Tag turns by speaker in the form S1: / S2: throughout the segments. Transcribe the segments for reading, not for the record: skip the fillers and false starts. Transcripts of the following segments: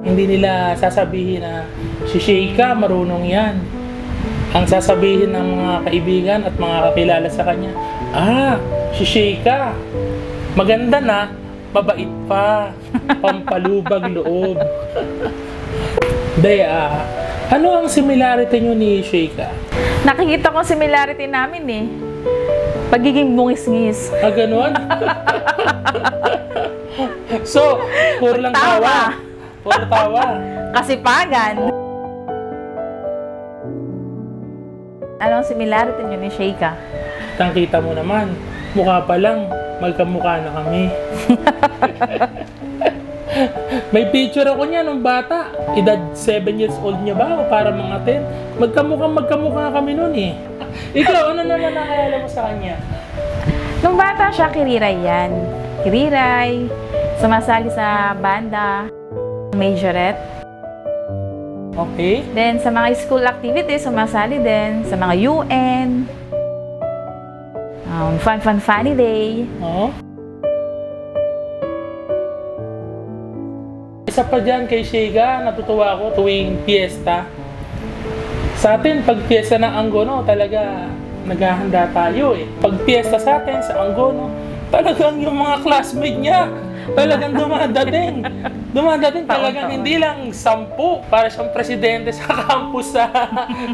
S1: Hindi nila sasabihin na si Sheikah marunong yan. Ang sasabihin ng mga kaibigan at mga kakilala sa kanya, si Sheikah, maganda na, mabait pa, pampalubag loob. Daya, ano ang similarity nyo ni Sheikah?
S2: Nakikita ko similarity namin eh. Pagiging bungis-ngis.
S1: Ganon? So, puro lang tawa. Puro tawa.
S2: Kasipagan. Anong similarity nyo ni Sheikah?
S1: Tangkita mo naman, mukha pa lang, magkamukha na kami. May picture ako niya nung bata. Edad 7 years old niya ba? O para mga 10. Magkamukha kami nun eh. Ikaw, ano naman nakayala mo sa kanya?
S2: Nung bata siya, kiriray yan. Kiriray, sumasali sa banda, majorette.
S1: Okay.
S2: Then, sa mga school activities, sumasali din. Sa mga UN. Funny day.
S1: Oo. Isa pa dyan kay Sheikah, natutuwa ako tuwing piyesta. Sa atin, pag piyesta ng Angono, talaga naghahanda tayo eh. Pag piyesta sa atin, sa Angono, talagang yung mga classmate niya, talagang dumadating. Talagang hindi lang 10 para siyang presidente sa campus sa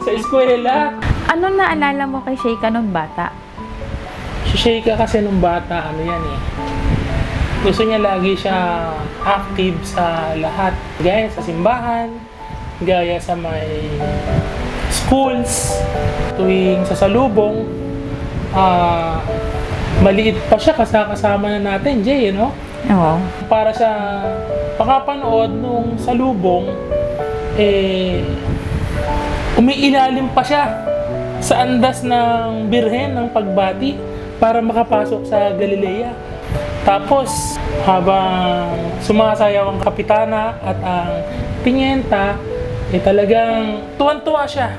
S1: eskwela.
S2: Ano naalala mo kay Sheikah nung bata?
S1: Si Sheikah kasi nung bata, ano yan eh. Gusto niya lagi siya active sa lahat. Gaya sa simbahan, gaya sa may schools, tuwing sa salubong. Maliit pa siya kasama na natin, Jay, no?
S2: Oo.
S1: Para sa pakapanood nung salubong, umiilalim pa siya sa andas ng birhen ng pagbati para makapasok sa Galilea. Tapos, habang sumasayaw ang kapitana at ang tinyenta, talagang tuwan-tuwa siya.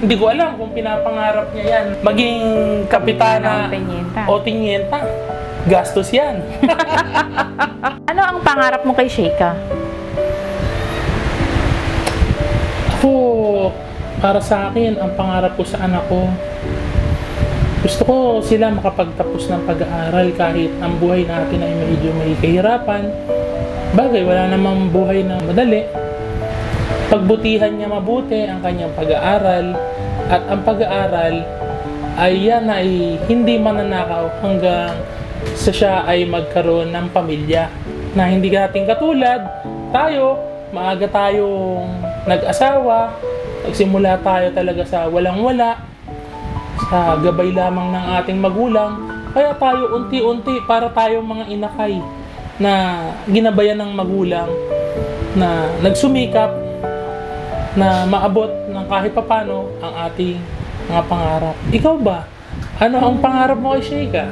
S1: Hindi ko alam kung pinapangarap niya yan. Maging kapitana o tinyenta. Gastos yan.
S2: Ano ang pangarap mo kay Sheikah?
S1: Ako, para sa akin, ang pangarap ko sa anak ko, gusto ko sila makapagtapos ng pag-aaral kahit ang buhay natin ay medyo may kahirapan. Bagay, wala namang buhay na madali. Pagbutihan niya mabuti ang kanyang pag-aaral at ang pag-aaral ay yan ay hindi mananakaw hanggang sa siya ay magkaroon ng pamilya. Na hindi natin katulad, tayo, maaga tayong nag-asawa, nagsimula tayo talaga sa walang-wala, sa gabay lamang ng ating magulang, kaya tayo unti-unti para tayong mga inakay na ginabayan ng magulang na nagsumikap na maabot ng kahit papano ang ating mga pangarap. Ikaw ba? Ano ang pangarap mo kay Sheikah?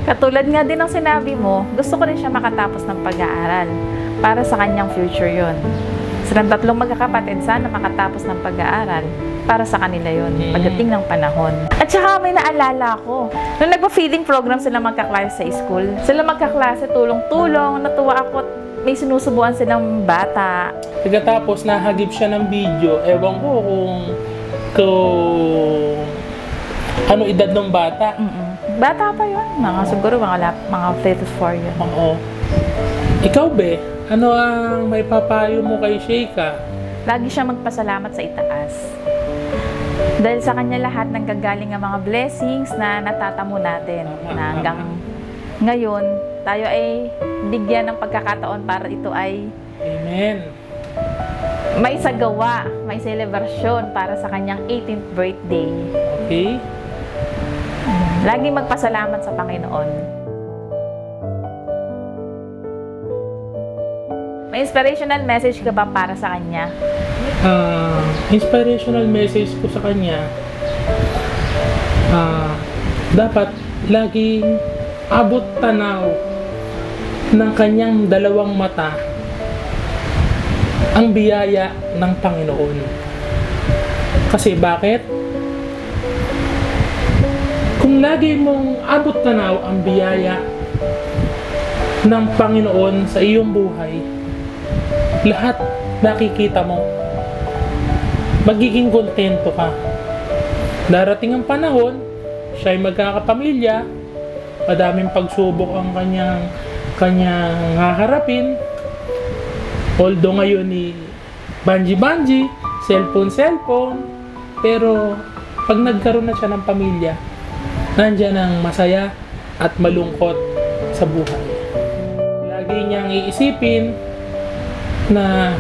S2: Katulad nga din ng sinabi mo, gusto ko rin siya makatapos ng pag-aaral para sa kanyang future yon. Silang 3 magkakapatid, sana makatapos ng pag-aaral para sa kanila yon pagdating ng panahon. At saka may naalala ko, nung nagpa-feeding program sila magkaklase sa school, sila magkaklase tulong-tulong, natuwa ako at may sinusubuan silang bata.
S1: Pagkatapos nahagip siya ng video, ewan ko kung ano edad ng bata.
S2: Bata pa yun, siguro mga 3 to 4 yun.
S1: Oo. Ikaw be, ano ang may papayo mo kay Sheikah?
S2: Lagi siya magpasalamat sa itaas. Dahil sa kanya lahat ng gagaling ang mga blessings na natatamo natin. Na hanggang ngayon, tayo ay bigyan ng pagkakataon para ito ay
S1: Amen.
S2: May sagawa, may celebration para sa kanyang 18th birthday.
S1: Okay.
S2: Lagi magpasalamat sa Panginoon. May inspirational message ka ba para sa kanya?
S1: Inspirational message ko sa kanya, dapat laging abot tanaw ng kanyang 2 mata ang biyaya ng Panginoon. Kasi bakit? Kung lagi mong abot tanaw ang biyaya ng Panginoon sa iyong buhay, lahat nakikita mo, magiging kontento ka. Darating ang panahon, siya ay magkakapamilya, madaming pagsubok ang kanyang haharapin. Although ngayon ni banji-banji, cellphone, pero pag nagkaroon na siya ng pamilya, nandyan ang masaya at malungkot sa buhay. Lagi niyang iisipin na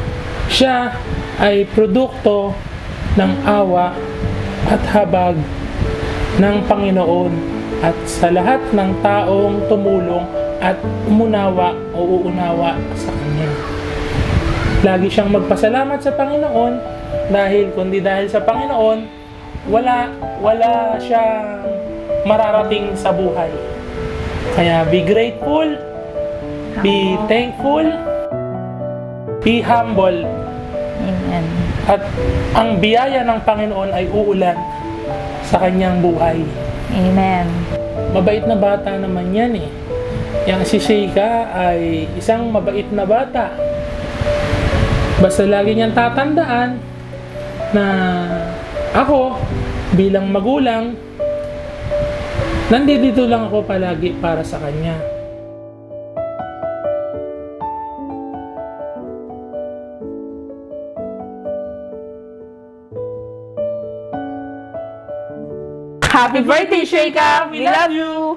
S1: siya ay produkto ng awa at habag ng Panginoon at sa lahat ng taong tumulong at umunawa o uunawa sa Kanya. Lagi siyang magpasalamat sa Panginoon dahil kundi dahil sa Panginoon, wala siyang mararating sa buhay. Kaya be grateful, be thankful, be humble.
S2: Amen.
S1: At ang biyaya ng Panginoon ay uulan sa kanyang buhay.
S2: Amen.
S1: Mabait na bata naman yan eh. Yang si Sheikha ay isang mabait na bata. Basta lagi niyang tatandaan na ako bilang magulang, nandito lang ako palagi para sa kanya.
S2: Happy birthday, Sheikha! We love you!